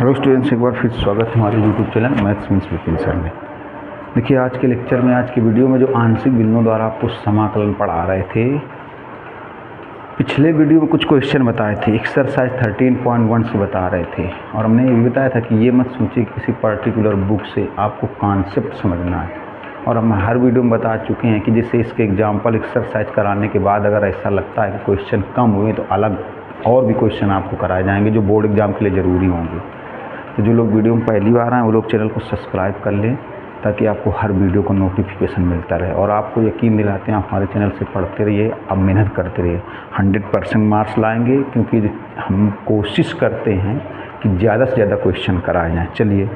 Hello students, एक बार फिर स्वागत है हमारे YouTube channel maths means Vipin sir में। देखिए, आज के लेक्चर में, आज की वीडियो में जो आंशिक भिन्नों द्वारा आपको समाकलन पढ़ा रहे थे, पिछले वीडियो में कुछ क्वेश्चन बताए थे, एक्सरसाइज 13.1 से बता रहे थे। और हमने ये भी बताया था कि ये मत सोचिए किसी पर्टिकुलर बुक से आपको कॉन्सेप्ट समझना है। और हम हर वीडियो में बता चुके हैं कि जैसे इसके एग्जाम्पल एक्सरसाइज कराने के बाद अगर ऐसा लगता है कि क्वेश्चन कम हुए तो अलग और भी क्वेश्चन आपको कराए जाएंगे जो बोर्ड एग्जाम के लिए ज़रूरी होंगे। तो जो लोग वीडियो में पहली बार आए वो लोग चैनल को सब्सक्राइब कर लें ताकि आपको हर वीडियो का नोटिफिकेशन मिलता रहे। और आपको यकीन दिलाते हैं, आप हमारे चैनल से पढ़ते रहिए, आप मेहनत करते रहिए, 100% मार्क्स लाएंगे, क्योंकि हम कोशिश करते हैं कि ज़्यादा से ज़्यादा क्वेश्चन कराए जाएँ। चलिए,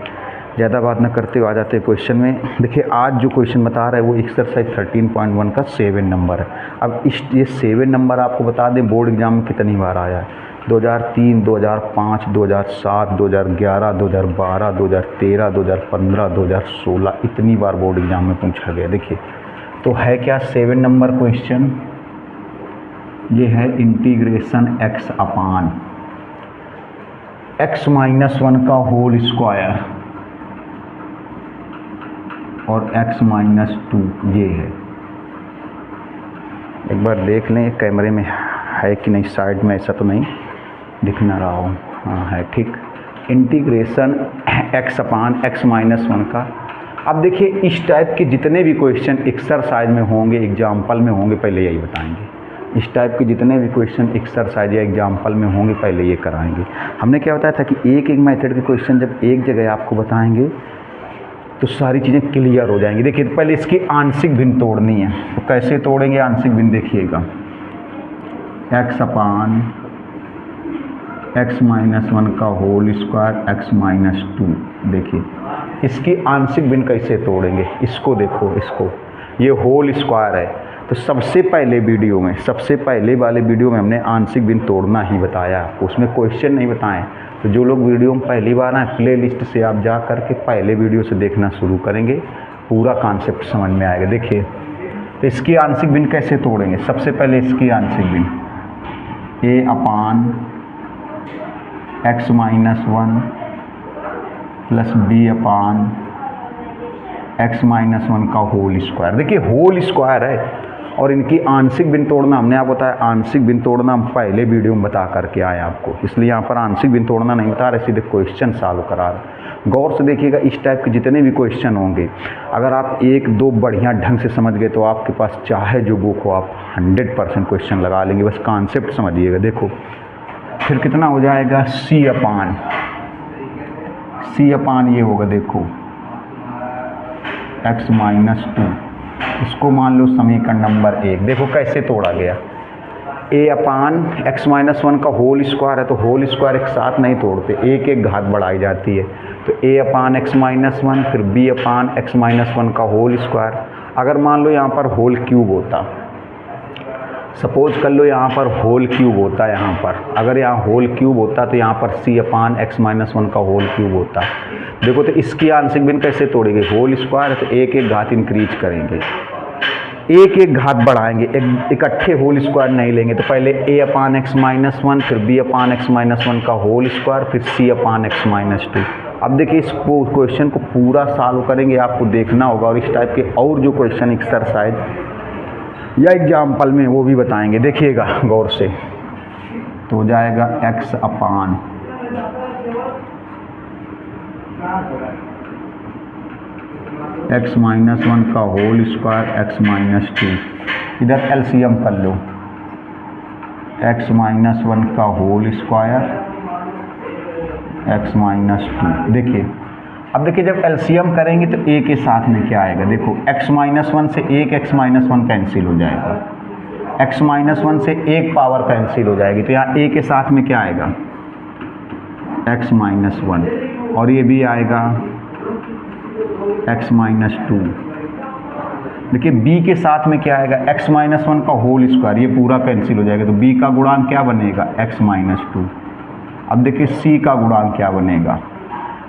ज़्यादा बात ना करते हुए आ जाते हैं क्वेश्चन में। देखिए, आज जो क्वेश्चन बता रहा है वो एक्सरसाइज 13.1 का 7 नंबर है। अब ये 7 नंबर आपको बता दें बोर्ड एग्जाम में कितनी बार आया है। 2003, 2005, 2007, 2011, 2012, 2013, 2015, 2016 इतनी बार बोर्ड एग्जाम में पूछा गया। देखिए, तो है क्या 7 नंबर क्वेश्चन, ये है इंटीग्रेशन x अपान x - 1 का होल स्क्वायर और x - 2 ये है। एक बार देख लें कैमरे में है कि नहीं, साइड में ऐसा तो नहीं दिख ना रहा हो। हाँ, है, ठीक। इंटीग्रेशन x अपान x - 1 का। अब देखिए, इस टाइप के जितने भी क्वेश्चन एक्सरसाइज में होंगे, एग्जाम्पल में होंगे, पहले यही बताएंगे। इस टाइप के जितने भी क्वेश्चन एक्सरसाइज या एग्जाम्पल में होंगे पहले ये कराएंगे। हमने क्या बताया था कि एक एक मेथड के क्वेश्चन जब एक जगह आपको बताएंगे तो सारी चीज़ें क्लियर हो जाएंगी। देखिए, पहले इसकी आंशिक भिन्न तोड़नी है। तो कैसे तोड़ेंगे आंशिक भिन्न, देखिएगा। x अपान x - 1 का होल स्क्वायर x - 2। देखिए, इसकी आंशिक भिन्न कैसे तोड़ेंगे, इसको देखो, इसको, ये होल स्क्वायर है। तो सबसे पहले वीडियो में, सबसे पहले वाले वीडियो में हमने आंशिक भिन्न तोड़ना ही बताया आपको, उसमें क्वेश्चन नहीं बताएं। तो जो लोग वीडियो में पहली बार आए, प्ले लिस्ट से आप जा करके पहले वीडियो से देखना शुरू करेंगे, पूरा कॉन्सेप्ट समझ में आएगा। देखिए, तो इसकी आंशिक भिन्न कैसे तोड़ेंगे। सबसे पहले इसकी आंशिक भिन्न a upon x - 1 plus b upon x - 1 का होल स्क्वायर। देखिए, होल स्क्वायर है और इनकी आंशिक भिन्न तोड़ना हमने आपको बताया। आंशिक भिन्न तोड़ना हम पहले वीडियो में बता करके आए आपको, इसलिए यहाँ पर आंशिक भिन्न तोड़ना नहीं बता रहे, सीधे क्वेश्चन सॉल्व करा रहे। गौर से देखिएगा, इस टाइप के जितने भी क्वेश्चन होंगे, अगर आप एक दो बढ़िया ढंग से समझ गए तो आपके पास चाहे जो बुक हो, आप 100% क्वेश्चन लगा लेंगे। बस कॉन्सेप्ट समझिएगा। देखो, फिर कितना हो जाएगा, c अपान ये होगा, देखो, x - 2। इसको मान लो समीकरण नंबर 1। देखो कैसे तोड़ा गया। a अपान x - 1 का होल स्क्वायर है, तो होल स्क्वायर एक साथ नहीं तोड़ते, एक एक घात बढ़ाई जाती है। तो a अपान x - 1 फिर b अपान x - 1 का होल स्क्वायर। अगर मान लो यहाँ पर होल क्यूब होता, सपोज कर लो यहाँ पर होल क्यूब होता, यहाँ पर अगर यहाँ होल क्यूब होता तो यहाँ पर c अपान x - 1 का होल क्यूब होता। देखो, तो इसकी आंशिक भिन्न कैसे तोड़ेंगे, होल स्क्वायर है तो एक एक घात इंक्रीज करेंगे, एक एक घात बढ़ाएंगे, इकट्ठे होल स्क्वायर नहीं लेंगे। तो पहले a अपान x - 1 फिर b अपान x - 1 का होल स्क्वायर फिर c अपान x - 2। अब देखिए, इस क्वेश्चन को पूरा सॉल्व करेंगे, आपको देखना होगा। और इस टाइप के और जो क्वेश्चन एक्सरसाइज या एग्जाम्पल में वो भी बताएंगे, देखिएगा गौर से। तो हो जाएगा x अपान x - 1 का होल स्क्वायर x - 2। इधर एलसीएम कर लो, x - 1 का होल स्क्वायर x - 2। देखिए, अब देखिए, जब एलसीएम करेंगे तो a के साथ में क्या आएगा। देखो, x - 1 से एक x - 1 कैंसिल हो जाएगा, x - 1 से एक पावर कैंसिल हो जाएगी। तो यहाँ a के साथ में क्या आएगा, x - 1, और ये भी आएगा x - 2। देखिए, b के साथ में क्या आएगा, x - 1 का होल स्क्वायर, ये पूरा कैंसिल हो जाएगा। तो b का गुणांक क्या बनेगा, x - 2। अब देखिए, c का गुणांक क्या बनेगा,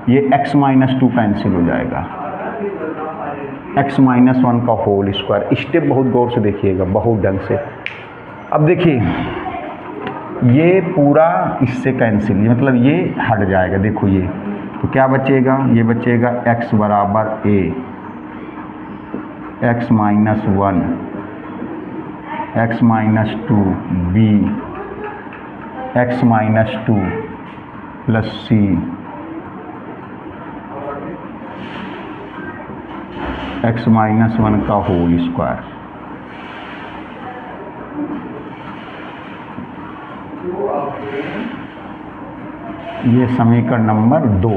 ये x - 2 कैंसिल हो जाएगा, x - 1 का होल स्क्वायर। स्टेप बहुत गौर से देखिएगा, बहुत ढंग से। अब देखिए, ये पूरा इससे कैंसिल, ये मतलब ये हट जाएगा। देखो ये तो क्या बचेगा, ये बचेगा x बराबर a, x minus 1, x minus 2 b, x minus 2 plus c, x minus 1 का होल स्क्वायर। ये समीकरण नंबर 2।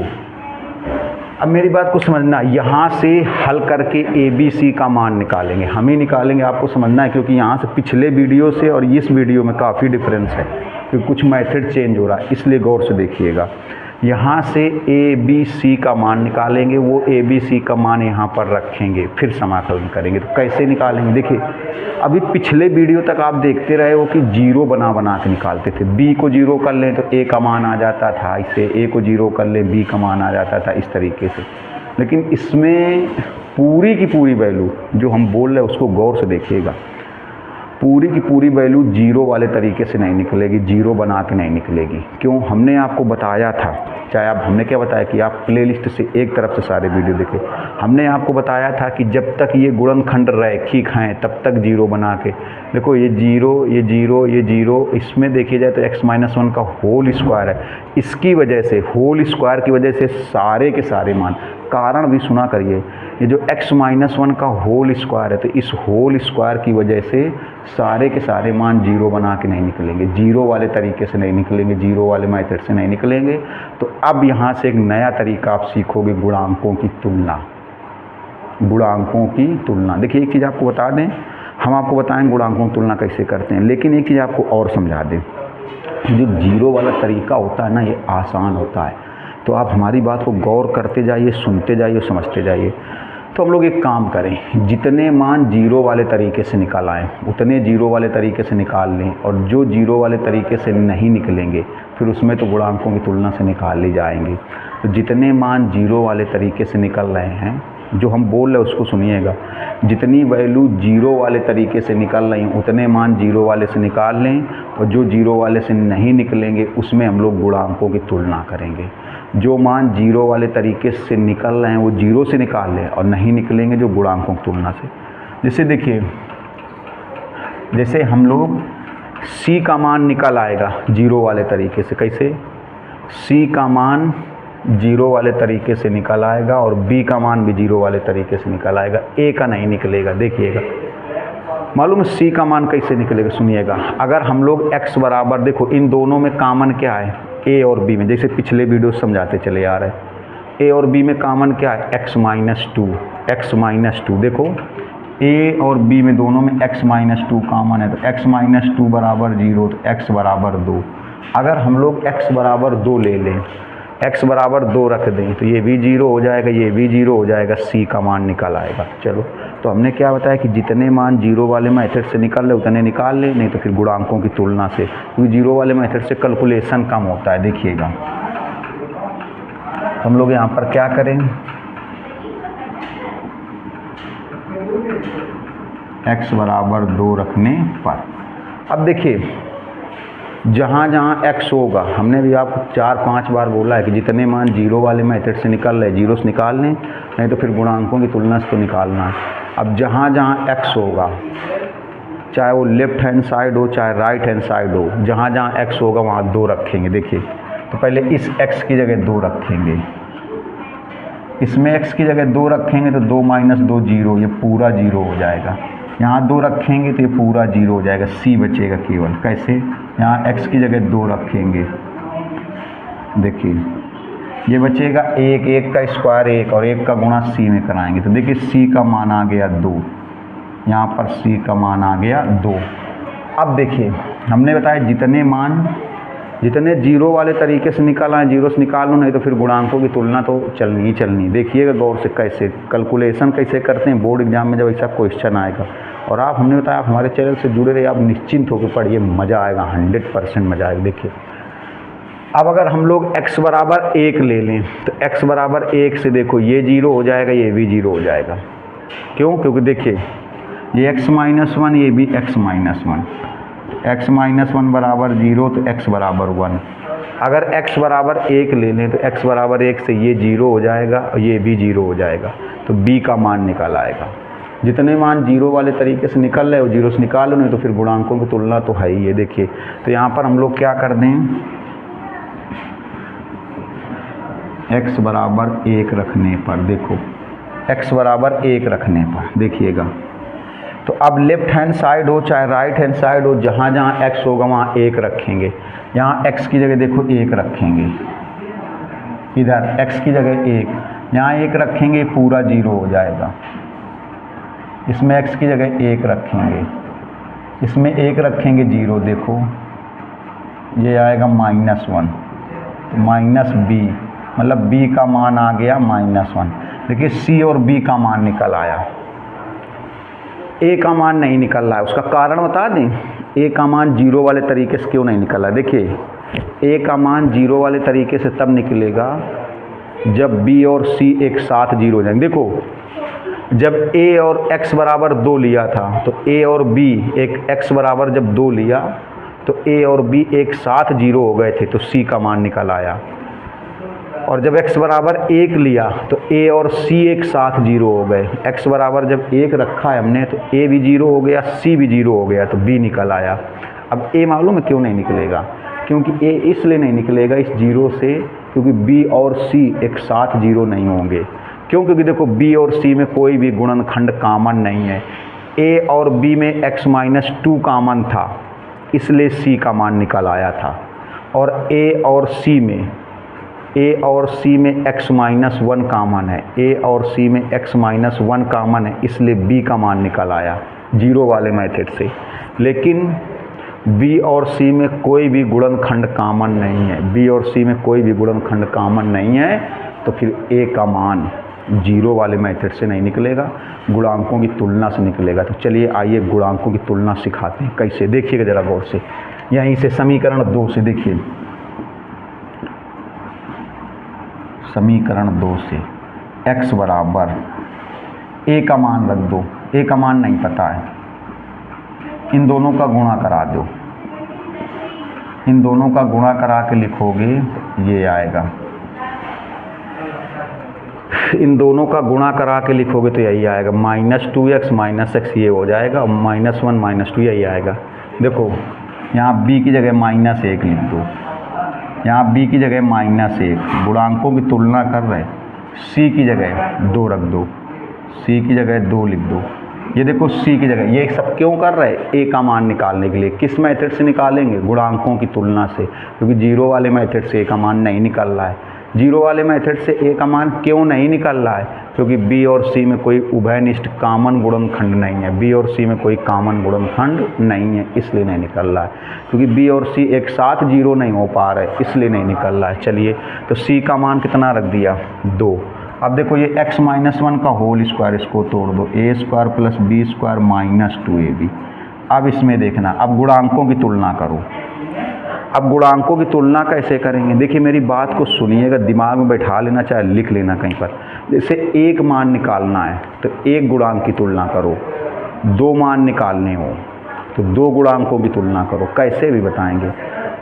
अब मेरी बात को समझना, यहाँ से हल करके ए बी सी का मान निकालेंगे, हम ही निकालेंगे, आपको समझना है, क्योंकि यहाँ से पिछले वीडियो से और इस वीडियो में काफ़ी डिफरेंस है, क्योंकि कुछ मेथड चेंज हो रहा है, इसलिए गौर से देखिएगा। यहाँ से ए बी सी का मान निकालेंगे, वो ए बी सी का मान यहाँ पर रखेंगे, फिर समाकलन करेंगे। तो कैसे निकालेंगे, देखिए अभी पिछले वीडियो तक आप देखते रहे हो कि जीरो बना बना के निकालते थे। बी को जीरो कर लें तो ए का मान आ जाता था, इससे ए को जीरो कर लें बी का मान आ जाता था, इस तरीके से। लेकिन इसमें पूरी की पूरी वैल्यू जो हम बोल रहे हैं उसको गौर से देखिएगा, पूरी की पूरी वैल्यू जीरो वाले तरीके से नहीं निकलेगी, जीरो बना के नहीं निकलेगी। क्यों, हमने आपको बताया था, चाहे आप, हमने क्या बताया कि आप प्लेलिस्ट से एक तरफ से सारे वीडियो देखें। हमने आपको बताया था कि जब तक ये गुणनखंड रैखिक हैं तब तक जीरो बना के, देखो ये जीरो, ये जीरो, ये जीरो, इसमें देखिए जाए तो x माइनस 1 का होल स्क्वायर है, इसकी वजह से, होल स्क्वायर की वजह से सारे के सारे मान, कारण भी सुना करिए, ये जो x माइनस 1 का होल स्क्वायर है, तो इस होल स्क्वायर की वजह से सारे के सारे मान जीरो बना के नहीं निकलेंगे, जीरो वाले तरीके से नहीं निकलेंगे, जीरो वाले मेथड से नहीं निकलेंगे। तो अब यहाँ से एक नया तरीका आप सीखोगे, गुणांकों की तुलना, गुणांकों की तुलना। देखिए एक चीज़ आपको बता दें, हम आपको बताएं गुणांकों की तुलना कैसे करते हैं, लेकिन एक चीज़ आपको और समझा दें, जो जीरो वाला तरीका होता है ना, ये आसान होता है। तो आप हमारी बात को गौर करते जाइए, सुनते जाइए, समझते जाइए। तो हम लोग एक काम करें, जितने मान जीरो वाले तरीके से निकाल आएँ उतने जीरो वाले तरीके से निकाल लें, और जो जीरो वाले तरीके से नहीं निकलेंगे फिर उसमें तो गुणांकों की तुलना से निकाल ली जाएंगे। तो जितने मान जीरो वाले तरीके से निकल रहे हैं, जो हम बोल रहे हैं उसको सुनिएगा, जितनी वैल्यू जीरो वाले तरीके से निकल रही हैं उतने मान जीरो वाले से निकाल लें, और जो जीरो वाले से नहीं निकलेंगे उसमें हम लोग गुणांकों की तुलना करेंगे। जो मान जीरो वाले तरीके से निकल रहे हैं वो जीरो से निकाल लें, और नहीं निकलेंगे जो गुणांकों की तुलना से। जैसे देखिए, जैसे हम लोग c का मान निकल आएगा जीरो वाले तरीके से, कैसे, c का मान जीरो वाले तरीके से निकल आएगा, और b का मान भी जीरो वाले तरीके से निकल आएगा, a का नहीं निकलेगा। देखिएगा मालूम c का मान कैसे निकलेगा, सुनिएगा। अगर हम लोग x बराबर, देखो इन दोनों में कॉमन क्या है, a और b में, जैसे पिछले वीडियो समझाते चले आ रहे हैं, a और b में कॉमन क्या है, x माइनस 2, x माइनस 2। देखो a और b में दोनों में x माइनस 2 कॉमन है, तो x माइनस 2 बराबर 0, तो x बराबर 2। अगर हम लोग x बराबर 2 ले लें, x बराबर 2 रख दें, तो ये भी 0 हो जाएगा, ये भी 0 हो जाएगा, c का मान निकल आएगा। चलो, तो हमने क्या बताया कि जितने मान जीरो वाले मेथड से निकल रहे उतने निकाल लें, नहीं तो फिर गुणांकों की तुलना से, क्योंकि जीरो वाले मेथड से कैलकुलेशन कम होता है। देखिएगा हम लोग यहाँ पर क्या करें, x बराबर 2 रखने पर, अब देखिए जहाँ जहाँ x होगा, हमने भी आपको 4-5 बार बोला है कि जितने मान जीरो वाले मेथड से निकल रहे जीरो से निकाल लें, नहीं तो फिर गुणांकों की तुलना से तो निकालना है। अब जहाँ जहाँ x होगा, चाहे वो लेफ्ट हैंड साइड हो चाहे राइट हैंड साइड हो, जहाँ जहाँ x होगा वहाँ 2 रखेंगे। देखिए तो पहले इस x की जगह 2 रखेंगे, इसमें x की जगह 2 रखेंगे तो 2 माइनस 2 0, ये पूरा 0 हो जाएगा। यहाँ 2 रखेंगे तो ये पूरा 0 हो जाएगा, c बचेगा केवल। कैसे, यहाँ x की जगह 2 रखेंगे, देखिए ये बचेगा 1, 1 का स्क्वायर 1, और 1 का गुणा c में कराएंगे, तो देखिए c का मान आ गया 2, यहाँ पर c का मान आ गया 2। अब देखिए हमने बताया जितने जीरो वाले तरीके से निकाल आए जीरो से निकाल लो, नहीं तो फिर गुणांकों की तुलना तो चलनी ही चलनी। देखिएगा गौर से कैसे कैलकुलेशन कैसे करते हैं, बोर्ड एग्जाम में जब ऐसा क्वेश्चन आएगा। और आप, हमने बताया, आप हमारे चैनल से जुड़े रहिए, आप निश्चिंत होकर पढ़िए, मज़ा आएगा, 100% मज़ा आएगा। देखिए अब अगर हम लोग x बराबर 1 ले लें, तो x बराबर 1 से देखो ये 0 हो जाएगा, ये भी 0 हो जाएगा। क्यों, क्योंकि देखिए ये x माइनस 1, ये भी x माइनस 1, x माइनस 1 बराबर 0 तो x बराबर 1। अगर x बराबर 1 ले लें तो x बराबर 1 से ये 0 हो जाएगा और ये भी 0 हो जाएगा, तो b का मान निकल आएगा। जितने मान 0 वाले तरीके से निकल रहे हो 0 से निकालो, नहीं तो फिर गुणांकों की तुलना तो है ही है। देखिए तो यहाँ पर हम लोग क्या कर दें, x बराबर 1 रखने पर, देखो x बराबर 1 रखने पर देखिएगा, तो अब लेफ्ट हैंड साइड हो चाहे राइट हैंड साइड हो, जहाँ जहाँ x होगा वहाँ 1 रखेंगे। यहाँ x की जगह देखो 1 रखेंगे, इधर x की जगह 1, यहाँ 1 रखेंगे पूरा 0 हो जाएगा। इसमें x की जगह 1 रखेंगे, इसमें 1 रखेंगे 0, देखो ये आएगा -1, माइनस b, मतलब b का मान आ गया -1। देखिए c और b का मान निकल आया, a का मान नहीं निकल रहा है। उसका कारण बता दें, a का मान 0 वाले तरीके से क्यों नहीं निकल रहा है। देखिए a का मान 0 वाले तरीके से तब निकलेगा जब b और c एक साथ 0 हो जाएंगे। देखो जब a और x बराबर 2 लिया था तो a और b एक x बराबर जब 2 लिया तो a और b एक साथ 0 हो गए थे, तो c का मान निकल आया। और जब x बराबर 1 लिया तो a और c एक साथ 0 हो गए। x बराबर जब 1 रखा है हमने तो a भी 0 हो गया, c भी 0 हो गया, तो b निकल आया। अब a मालूम है क्यों नहीं निकलेगा, क्योंकि a इसलिए नहीं निकलेगा इस 0 से क्योंकि b और c एक साथ 0 नहीं होंगे। क्यों? क्योंकि देखो b और c में कोई भी गुणनखंड कॉमन नहीं है। a और b में x माइनस 2 कॉमन था, इसलिए c का मान निकल आया था। और a और c में x माइनस 1 कॉमन है, a और c में x माइनस 1 कॉमन है, इसलिए b का मान निकल आया 0 वाले मेथड से। लेकिन b और c में कोई भी गुणनखंड कॉमन नहीं है, b और c में कोई भी गुणनखंड कॉमन नहीं है, तो फिर a का मान 0 वाले मेथड से नहीं निकलेगा, गुणांकों की तुलना से निकलेगा। तो चलिए आइए गुणांकों की तुलना सिखाते हैं कैसे, देखिएगा ज़रा गौर से। यहीं से समीकरण 2 से देखिए, समीकरण 2 से x बराबर a का मान रख दो, a का मान नहीं पता है, इन दोनों का गुणा करा दो, इन दोनों का गुणा करा के लिखोगे ये आएगा, इन दोनों का गुणा करा के लिखोगे तो यही आएगा -2x -x, ये हो जाएगा, -1 -2 यही आएगा। देखो यहाँ b की जगह -1 लिख दो, यहाँ b की जगह -1, गुणांकों की तुलना कर रहे, c की जगह 2 रख दो, c की जगह 2 लिख दो। ये देखो c की जगह, ये सब क्यों कर रहे हैं, a का मान निकालने के लिए। किस मेथड से निकालेंगे, गुणांकों की तुलना से, क्योंकि 0 वाले मेथड से a का मान नहीं निकल रहा है। 0 वाले मेथड से a का मान क्यों नहीं निकल रहा है, क्योंकि b और c में कोई उभयनिष्ठ कॉमन गुणनखंड नहीं है, b और c में कोई कॉमन गुणनखंड नहीं है, इसलिए नहीं निकल रहा है। क्योंकि b और c एक साथ 0 नहीं हो पा रहे, इसलिए नहीं निकल रहा है। चलिए तो c का मान कितना रख दिया, 2। अब देखो ये x माइनस 1 का होल स्क्वायर, इसको तोड़ दो, a square plus b square minus 2ab। अब इसमें देखना, अब गुणांकों की तुलना करो। अब गुणांकों की तुलना कैसे करेंगे, देखिए मेरी बात को सुनिएगा, दिमाग में बैठा लेना, चाहे लिख लेना कहीं पर। जैसे एक मान निकालना है तो एक गुणांक की तुलना करो, 2 मान निकालने हो तो 2 गुणांकों की तुलना करो। कैसे भी बताएंगे,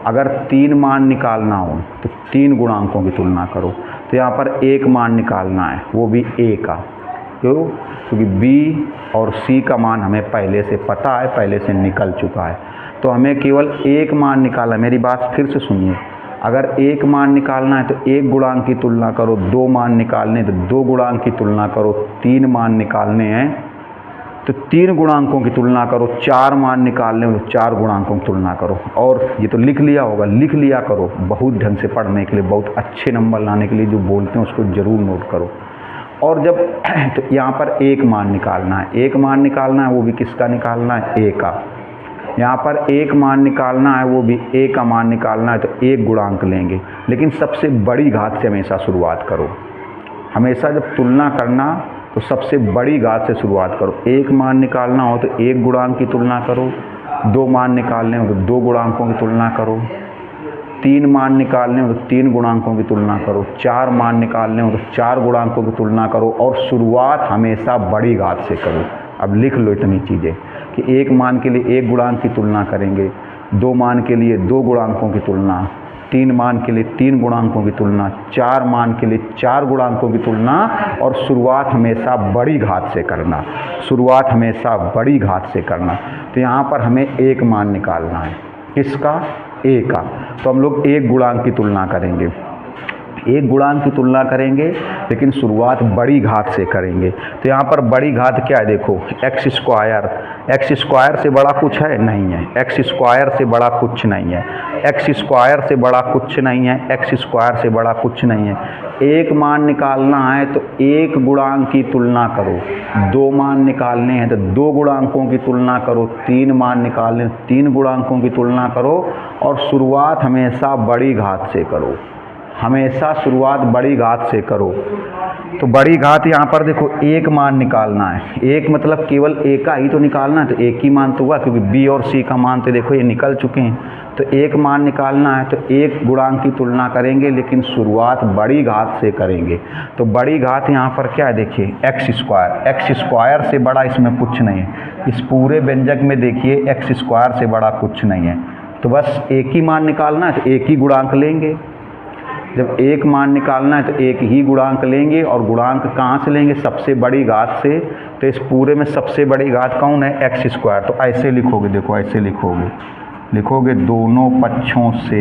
अगर 3 मान निकालना हो तो 3 गुणांकों की तुलना करो। तो यहाँ पर 1 मान निकालना है, वो भी a का, क्यों? क्योंकि b और c का मान हमें पहले से पता है, पहले से निकल चुका है, तो हमें केवल 1 मान निकालना है। मेरी बात फिर से सुनिए, अगर 1 मान निकालना है तो 1 गुणांक की तुलना करो, 2 मान निकालने तो 2 गुणांक की तुलना करो, 3 मान निकालने हैं तो 3 गुणांकों की तुलना करो, 4 मान निकालने हो तो 4 गुणांकों की तुलना करो। और ये तो लिख लिया होगा, लिख लिया करो, बहुत ढंग से पढ़ने के लिए, बहुत अच्छे नंबर लाने के लिए जो बोलते हैं उसको ज़रूर नोट करो। और जब तो यहाँ पर 1 मान निकालना है, 1 मान निकालना है, वो भी किसका निकालना है, a का। यहाँ पर 1 मान निकालना है, वो भी a का मान निकालना है, तो 1 गुणांक लेंगे। लेकिन सबसे बड़ी घात से हमेशा शुरुआत करो, हमेशा जब तुलना करना तो सबसे बड़ी घात से शुरुआत करो। 1 मान निकालना हो तो 1 गुणांक की तुलना करो, 2 मान निकालने हो तो 2 गुणांकों की तुलना करो, 3 मान निकालने हो तो 3 गुणांकों की तुलना करो, 4 मान निकालने हो तो 4 गुणांकों की तुलना करो, और शुरुआत हमेशा बड़ी घात से करो। अब लिख लो इतनी चीज़ें कि 1 मान के लिए 1 गुणांक की तुलना करेंगे, 2 मान के लिए 2 गुणांकों की तुलना, 3 मान के लिए 3 गुणांकों की तुलना, 4 मान के लिए 4 गुणांकों की तुलना, और शुरुआत हमेशा बड़ी घात से करना, शुरुआत हमेशा बड़ी घात से करना। तो यहाँ पर हमें 1 मान निकालना है, किसका? a का। तो हम लोग 1 गुणांक की तुलना करेंगे, 1 गुणांक की तुलना करेंगे, लेकिन शुरुआत बड़ी घात से करेंगे। तो यहाँ पर बड़ी घात क्या है? देखो एक्स स्क्वायर से बड़ा कुछ है? नहीं है। एक्स स्क्वायर से बड़ा कुछ नहीं है, एक्स स्क्वायर से बड़ा कुछ नहीं है, एक्स स्क्वायर से बड़ा कुछ नहीं है। 1 मान निकालना है तो 1 गुणांक की तुलना करो, 2 मान निकालने हैं तो 2 गुणांकों की तुलना करो, 3 मान निकालने 3 गुणांकों की तुलना करो, और शुरुआत हमेशा बड़ी घात से करो, हमेशा शुरुआत बड़ी घात से करो। तो बड़ी घात यहाँ पर देखो 1 मान निकालना है, 1 मतलब केवल a का ही तो निकालना है, तो 1 ही मान तो हुआ, क्योंकि b और c का मान तो देखो ये निकल चुके हैं। तो 1 मान निकालना है तो 1 गुणांक की तुलना करेंगे, लेकिन शुरुआत बड़ी घात से करेंगे। तो बड़ी घात यहाँ पर क्या है? देखिए एक्स स्क्वायर से बड़ा इसमें कुछ नहीं है, इस पूरे व्यंजक में देखिए एक्स स्क्वायर से बड़ा कुछ नहीं है। तो बस 1 ही मान निकालना है तो 1 ही गुणांक लेंगे। जब 1 मान निकालना है तो 1 ही गुणांक लेंगे, और गुणांक कहाँ से लेंगे? सबसे बड़ी घात से। तो इस पूरे में सबसे बड़ी घात कौन है? X square. तो ऐसे लिखोगे, देखो ऐसे लिखोगे दोनों पक्षों से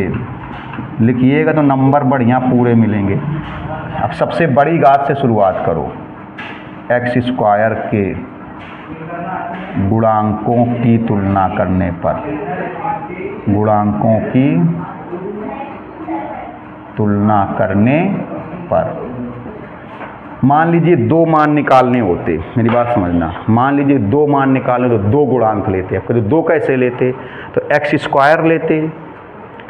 लिखिएगा तो नंबर बढ़िया पूरे मिलेंगे। अब सबसे बड़ी घात से शुरुआत करो, एक्स स्क्वायर के गुणांकों की तुलना करने पर, गुणांकों की तुलना करने पर मान लीजिए 2 मान निकालने होते, मेरी बात समझना, मान लीजिए 2 मान निकालने तो 2 गुणांक लेते। अब तो 2 कैसे लेते? तो एक्स स्क्वायर लेते,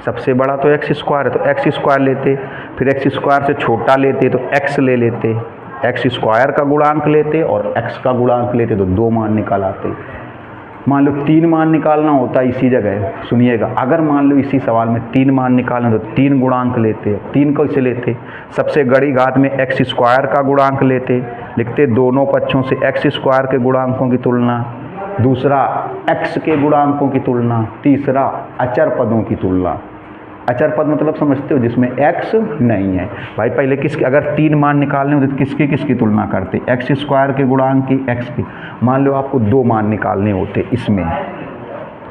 सबसे बड़ा तो एक्स स्क्वायर है तो एक्स स्क्वायर लेते, फिर एक्स स्क्वायर से छोटा लेते तो एक्स ले लेते, एक्स स्क्वायर का गुणांक लेते और एक्स का गुणांक लेते तो 2 मान निकाल आते। मान लो 3 मान निकालना होता है इसी जगह, सुनिएगा, अगर मान लो इसी सवाल में 3 मान निकालना तो 3 गुणांक लेते। 3 कैसे लेते? सबसे बड़ी घात में एक्स स्क्वायर का गुणांक लेते, लिखते दोनों पक्षों से एक्स स्क्वायर के गुणांकों की तुलना, दूसरा एक्स के गुणांकों की तुलना, तीसरा अचर पदों की तुलना। अचर पद मतलब समझते हो, जिसमें x नहीं है। भाई पहले किसके, अगर 3 मान निकालने होते तो किसकी तुलना करते? एक्स स्क्वायर के गुणांक की, x की। मान लो आपको 2 मान निकालने होते इसमें,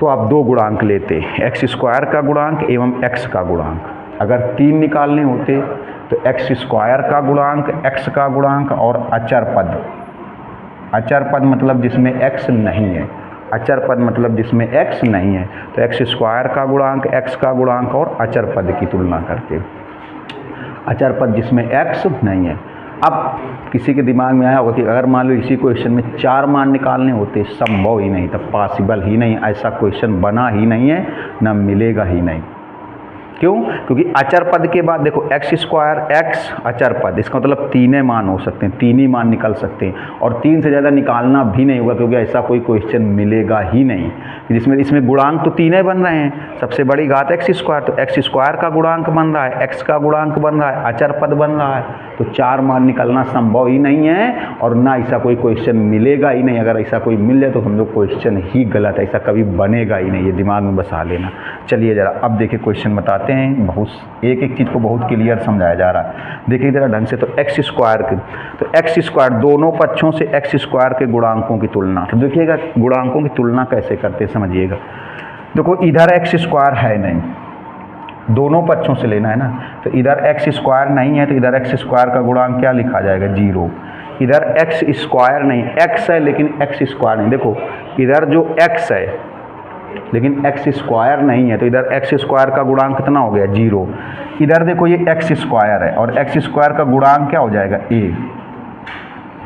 तो आप 2 गुणांक लेते, एक्स स्क्वायर का गुणांक एवं x का गुणांक। अगर 3 निकालने होते तो एक्स स्क्वायर का गुणांक, x का गुणांक और अचर पद। अचर पद मतलब जिसमें x नहीं है, अचर पद मतलब जिसमें x नहीं है। तो एक्स स्क्वायर का गुणांक, x का गुणांक और अचर पद की तुलना करते, अचर पद जिसमें x नहीं है। अब किसी के दिमाग में आया होगा कि अगर मान लो इसी क्वेश्चन में 4 मान निकालने होते, संभव ही नहीं था, पॉसिबल ही नहीं, ऐसा क्वेश्चन बना ही नहीं है, ना मिलेगा ही नहीं। क्यों? क्योंकि अचर पद के बाद देखो एक्स स्क्वायर एक्स अचर पद, इसका मतलब 3 मान हो सकते हैं, 3 ही मान निकल सकते हैं, और 3 से ज़्यादा निकालना भी नहीं होगा, क्योंकि ऐसा कोई क्वेश्चन मिलेगा ही नहीं जिसमें इसमें गुणांक तो 3 बन रहे हैं। सबसे बड़ी घात एक्स स्क्वायर, तो एक्स स्क्वायर का गुणांक बन रहा है, एक्स का गुणांक बन रहा है, अचर पद बन रहा है, तो 4 मान निकलना संभव ही नहीं है, और ना ऐसा कोई क्वेश्चन मिलेगा ही नहीं। अगर ऐसा कोई मिल जाए तो हम लोग क्वेश्चन ही गलत है, ऐसा कभी बनेगा ही नहीं, ये दिमाग में बसा लेना। चलिए ज़रा अब देखिए क्वेश्चन बताते हैं, बहुत एक चीज़ को बहुत क्लियर समझाया जा रहा है, देखिए ज़रा ढंग से। तो एक्स स्क्वायर के, तो एक्स स्क्वायर दोनों पक्षों से एक्स स्क्वायर के गुणांकों की तुलना। तो देखिएगा गुणांकों की तुलना कैसे करते हैं, समझिएगा। देखो इधर एक्स स्क्वायर है नहीं, दोनों पक्षों से लेना है ना, तो इधर एक्स स्क्वायर नहीं है तो इधर एक्स स्क्वायर का गुणांक क्या लिखा जाएगा? 0। इधर एक्स स्क्वायर नहीं, एक्स है लेकिन एक्स स्क्वायर नहीं। देखो इधर जो एक्स है लेकिन एक्स स्क्वायर नहीं है, तो इधर एक्स स्क्वायर का गुणांक कितना हो गया? 0। इधर देखो ये एक्स स्क्वायर है और एक्स स्क्वायर का गुणांक क्या हो जाएगा? a।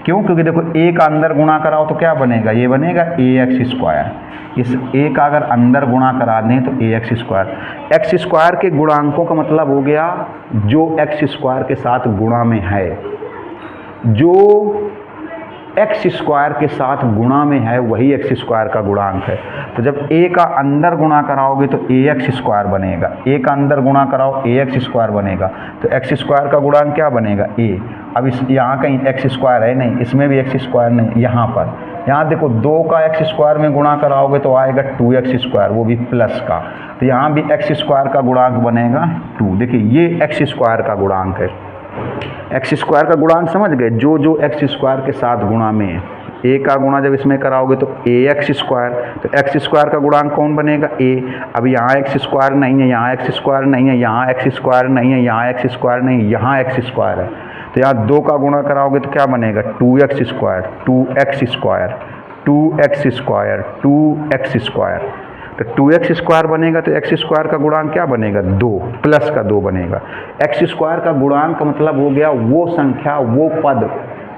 क्यों? क्योंकि देखो a का अंदर गुणा कराओ तो क्या बनेगा? ये बनेगा ax स्क्वायर। इस a का अगर अंदर गुणा करा दें तो ax स्क्वायर। एक्स स्क्वायर के गुणांकों का मतलब हो गया जो एक्स स्क्वायर के साथ गुणा में है, जो एक्स स्क्वायर के साथ गुणा में है वही एक्स स्क्वायर का गुणांक है। तो जब a का अंदर गुणा कराओगे तो ax स्क्वायर बनेगा, a का अंदर गुणा कराओ ax स्क्वायर बनेगा, तो एक्स स्क्वायर का गुणांक क्या बनेगा? a। अब इस यहाँ कहीं एक्स स्क्वायर है नहीं, इसमें भी एक्स स्क्वायर नहीं, यहाँ पर यहाँ देखो 2 का एक्स स्क्वायर में गुणा कराओगे तो आएगा 2x स्क्वायर, वो भी प्लस का। तो यहाँ भी एक्स स्क्वायर का गुणांक बनेगा 2। देखिए ये एक्स स्क्वायर का गुणांक है। एक्स स्क्वायर का गुणांक समझ गए, जो जो एक्स स्क्वायर के साथ गुणा में है। ए का गुणा जब इसमें कराओगे तो ए एक्स स्क्वायर, तो एक्स स्क्वायर का गुणांक कौन बनेगा? ए। अब यहाँ एक्स स्क्वायर नहीं है, यहाँ एक्स स्क्वायर नहीं है, यहाँ एक्स स्क्वायर नहीं है, यहाँ एक्स स्क्वायर नहीं है, यहाँ एक्स स्क्वायर है। तो यहाँ 2 का गुणा कराओगे तो क्या बनेगा? 2x square, 2x square, 2x square, 2x square. तो 2x स्क्वायर बनेगा तो एक्स स्क्वायर का गुणांक क्या बनेगा? 2, प्लस का 2 बनेगा। एक्स स्क्वायर का गुणांक का मतलब हो गया वो संख्या, वो पद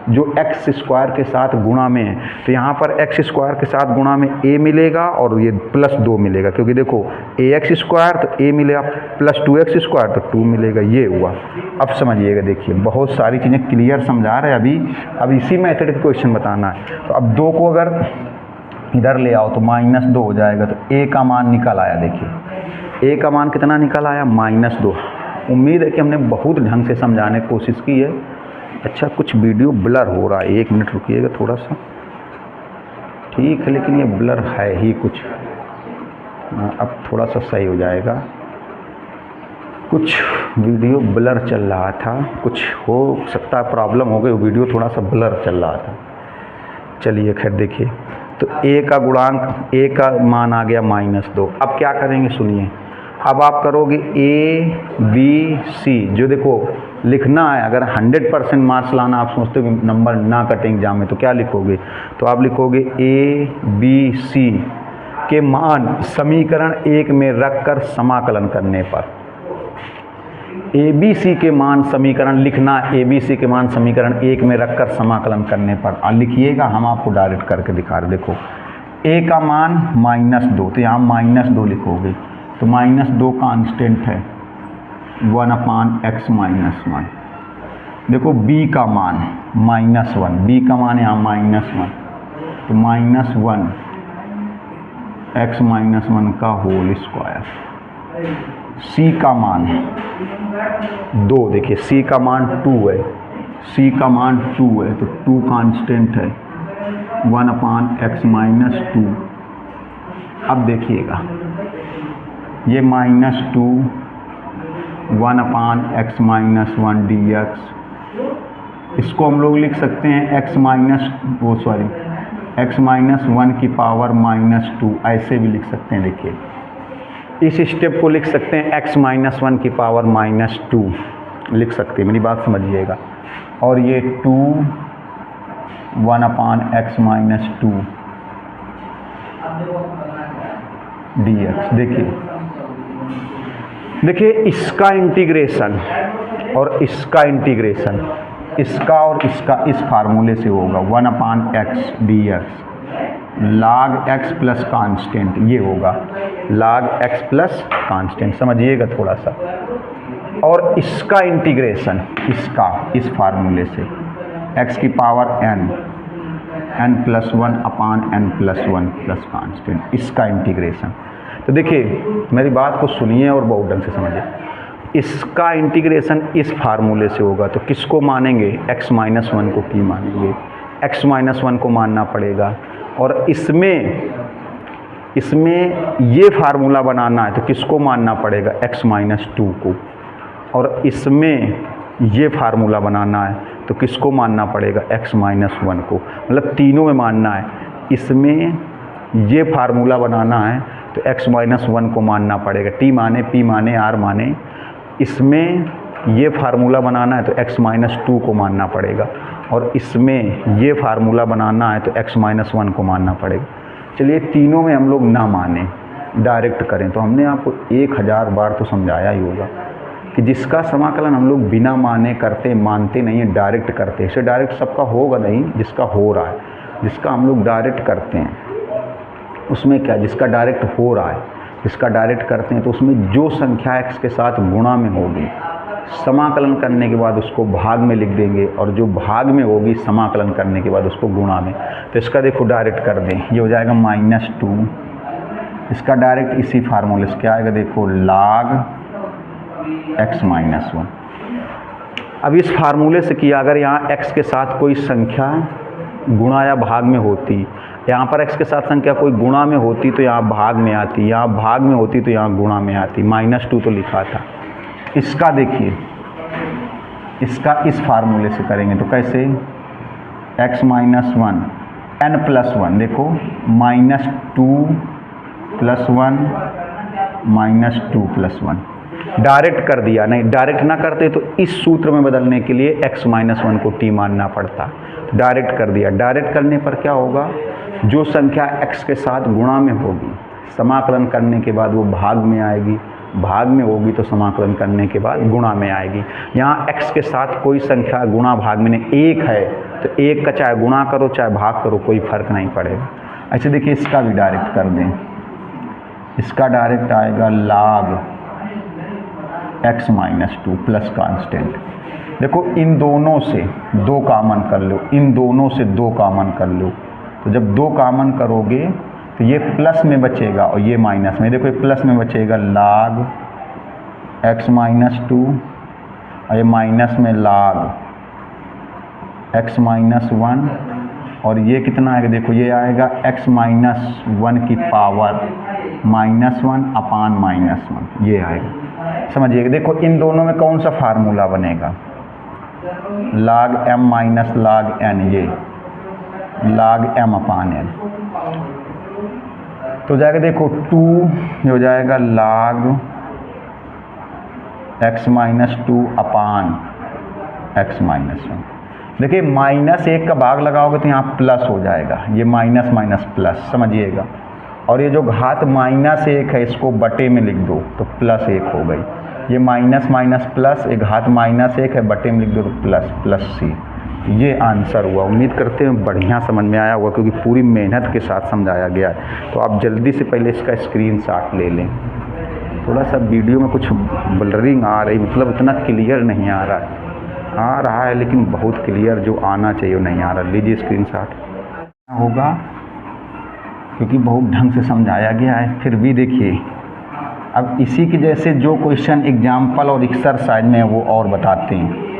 जो एक्स स्क्वायर के साथ गुणा में है। तो यहाँ पर एक्स स्क्वायर के साथ गुणा में a मिलेगा और ये प्लस 2 मिलेगा, क्योंकि देखो ax स्क्वायर तो a मिलेगा, प्लस 2x स्क्वायर तो 2 मिलेगा। ये हुआ। अब समझिएगा, देखिए बहुत सारी चीज़ें क्लियर समझा रहे हैं अब इसी मेथड का क्वेश्चन बताना है। तो अब 2 को अगर इधर ले आओ तो -2 हो जाएगा। तो a का मान निकल आया। देखिए a का मान कितना निकल आया? -2। उम्मीद है कि हमने बहुत ढंग से समझाने की कोशिश की है। अच्छा, कुछ वीडियो ब्लर हो रहा है, 1 मिनट रुकिएगा थोड़ा सा। ठीक है, लेकिन ये ब्लर है ही कुछ। अब थोड़ा सा सही हो जाएगा। कुछ वीडियो ब्लर चल रहा था, कुछ हो सकता है प्रॉब्लम हो गई, वीडियो थोड़ा सा ब्लर चल रहा था। चलिए खैर, देखिए तो a का गुणांक, a का मान आ गया -2। अब क्या करेंगे सुनिए। अब आप करोगे a b c, जो देखो लिखना है। अगर 100% मार्क्स लाना आप सोचते हो कि नंबर ना कटे एग्जाम में, तो क्या लिखोगे? तो आप लिखोगे a b c के मान समीकरण 1 में रखकर समाकलन करने पर। a b c के मान समीकरण लिखना, a b c के मान समीकरण 1 में रखकर समाकलन करने पर। लिखिएगा, हम आपको डायरेक्ट करके दिखा रहे। देखो a का मान -2, तो यहाँ -2 लिखोगे। तो -2 कांस्टेंट है 1/x -1। देखो b का मान -1, b का मान यहाँ -1, तो -1 x -1 का होल स्क्वायर। c का मान 2, देखिए c का मान 2 है, c का मान 2 है, तो 2 कांस्टेंट है 1/x -2। अब देखिएगा ये -2 1/x -1 dx, इसको हम लोग लिख सकते हैं x -1 की पावर -2, ऐसे भी लिख सकते हैं। देखिए इस स्टेप को लिख सकते हैं x -1 की पावर -2 लिख सकते हैं, मेरी बात समझिएगा। और ये 2 1/x -2 dx। देखिए इसका इंटीग्रेशन और इसका इंटीग्रेशन, इसका और इसका इस फार्मूले से होगा 1/x dx log x plus constant, ये होगा log x प्लस कांस्टेंट, समझिएगा थोड़ा सा। और इसका इंटीग्रेशन, इसका इस फार्मूले से x की पावर n+1/n+1 प्लस कांस्टेंट, इसका इंटीग्रेशन। तो देखिए मेरी बात को सुनिए और बहुत ढंग से समझिए। इसका इंटीग्रेशन इस फार्मूले से होगा, तो किसको मानेंगे? x -1 को p मानेंगे, x -1 को मानना पड़ेगा। और इसमें ये फार्मूला बनाना है तो किसको मानना पड़ेगा? x -2 को। और इसमें ये फार्मूला बनाना है तो किसको मानना पड़ेगा? x -1 को। मतलब तीनों में मानना है। इसमें ये फार्मूला बनाना है तो x -1 को मानना पड़ेगा, t माने, p माने, r माने। इसमें ये फार्मूला बनाना है तो x -2 को मानना पड़ेगा। और इसमें ये फार्मूला बनाना है तो x -1 को मानना पड़ेगा। चलिए तीनों में हम लोग ना माने, डायरेक्ट करें, तो हमने आपको 1000 बार तो समझाया ही होगा कि जिसका समाकलन हम लोग बिना माने करते, मानते नहीं है, डायरेक्ट करते। इसे डायरेक्ट सबका होगा नहीं, जिसका हो रहा है, जिसका हम लोग डायरेक्ट करते हैं उसमें क्या, जिसका डायरेक्ट हो रहा है, जिसका डायरेक्ट करते हैं तो उसमें जो संख्या x के साथ गुणा में होगी, समाकलन करने के बाद उसको भाग में लिख देंगे, और जो भाग में होगी समाकलन करने के बाद उसको गुणा में। तो इसका देखो डायरेक्ट कर दें, ये हो जाएगा -2। इसका डायरेक्ट इसी फार्मूले से क्या आएगा? देखो log x -1। अब इस फार्मूले से किया, अगर यहाँ x के साथ कोई संख्या गुणा या भाग में होती, यहाँ पर x के साथ संख्या कोई गुणा में होती तो यहाँ भाग में आती, यहाँ भाग में होती तो यहाँ गुणा में आती। -2 तो लिखा था। इसका देखिए, इसका इस फार्मूले से करेंगे तो कैसे, x - 1 n+1, देखो -2 + 1 -2 + 1 डायरेक्ट कर दिया। नहीं, डायरेक्ट ना करते तो इस सूत्र में बदलने के लिए x - 1 को t मानना पड़ता। डायरेक्ट कर दिया। डायरेक्ट करने पर क्या होगा, जो संख्या x के साथ गुणा में होगी समाकलन करने के बाद वो भाग में आएगी, भाग में होगी तो समाकलन करने के बाद गुणा में आएगी। यहाँ x के साथ कोई संख्या गुणा भाग में नहीं, 1 है तो 1 का चाहे गुणा करो चाहे भाग करो कोई फर्क नहीं पड़ेगा। ऐसे देखिए इसका भी डायरेक्ट कर दें, इसका डायरेक्ट आएगा log x - 2 प्लस कांस्टेंट। देखो इन दोनों से 2 कामन कर लो, इन दोनों से 2 कामन कर लो, तो जब 2 कामन करोगे तो ये प्लस में बचेगा और ये माइनस में। देखो ये प्लस में बचेगा log x - 2 और ये माइनस में log x - 1 और ये कितना आएगा, देखो ये आएगा x - 1 की पावर -1/-1 ये आएगा। समझिएगा, देखो इन दोनों में कौन सा फार्मूला बनेगा, log m - log n, ये log m/n तो जाएगा। देखो 2 ये हो जाएगा log x - 2/x - 1। देखिए -1 का भाग लगाओगे तो यहाँ प्लस हो जाएगा, ये माइनस प्लस, समझिएगा। और ये जो घात -1 है इसको बटे में लिख दो तो +1 हो गई। ये माइनस प्लस, एक घात -1 है बटे में लिख दो तो प्लस c। ये आंसर हुआ। उम्मीद करते हैं बढ़िया समझ में आया होगा क्योंकि पूरी मेहनत के साथ समझाया गया है। तो आप जल्दी से पहले इसका स्क्रीनशॉट ले लें। थोड़ा सा वीडियो में कुछ ब्लरिंग आ रही, मतलब इतना क्लियर नहीं आ रहा है लेकिन बहुत क्लियर जो आना चाहिए वो नहीं आ रहा। लीजिए स्क्रीनशॉट होगा क्योंकि बहुत ढंग से समझाया गया है। फिर भी देखिए, अब इसी की जैसे जो क्वेश्चन एग्जाम्पल और एक्सरसाइज में है वो और बताते हैं।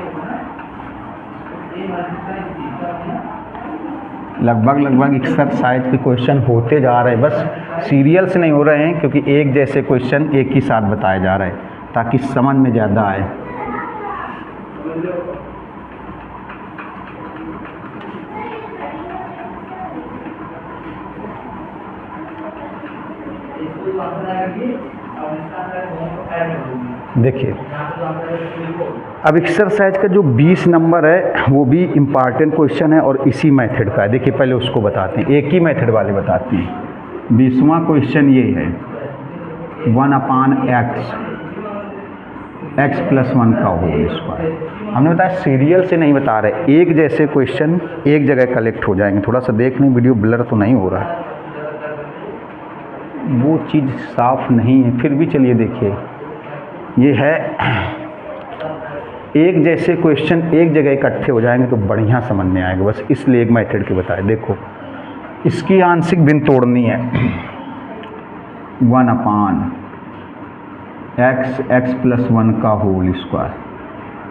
लगभग एक्सरसाइज के क्वेश्चन होते जा रहे हैं, बस सीरियल से नहीं हो रहे हैं क्योंकि एक जैसे क्वेश्चन एक ही साथ बताए जा रहे हैं ताकि समझ में ज़्यादा आए। देखिए अब एक्सरसाइज का जो 20 नंबर है वो भी इम्पॉर्टेंट क्वेश्चन है और इसी मेथड का है। देखिए पहले उसको बताते हैं, एक ही मेथड वाले बताते हैं। 20वां क्वेश्चन ये है 1/x + 1 का होल स्क्वायर। हमने बताया सीरियल से नहीं बता रहे, एक जैसे क्वेश्चन एक जगह कलेक्ट हो जाएंगे। थोड़ा सा देख लें, वीडियो ब्लर तो नहीं हो रहा है, वो चीज़ साफ नहीं है, फिर भी चलिए देखिए। ये है एक जैसे क्वेश्चन एक जगह इकट्ठे हो जाएंगे तो बढ़िया समझ में आएगा, बस इसलिए एक मेथड के बताए। देखो इसकी आंशिक भिन्न तोड़नी है 1/x + 1 का होल स्क्वायर।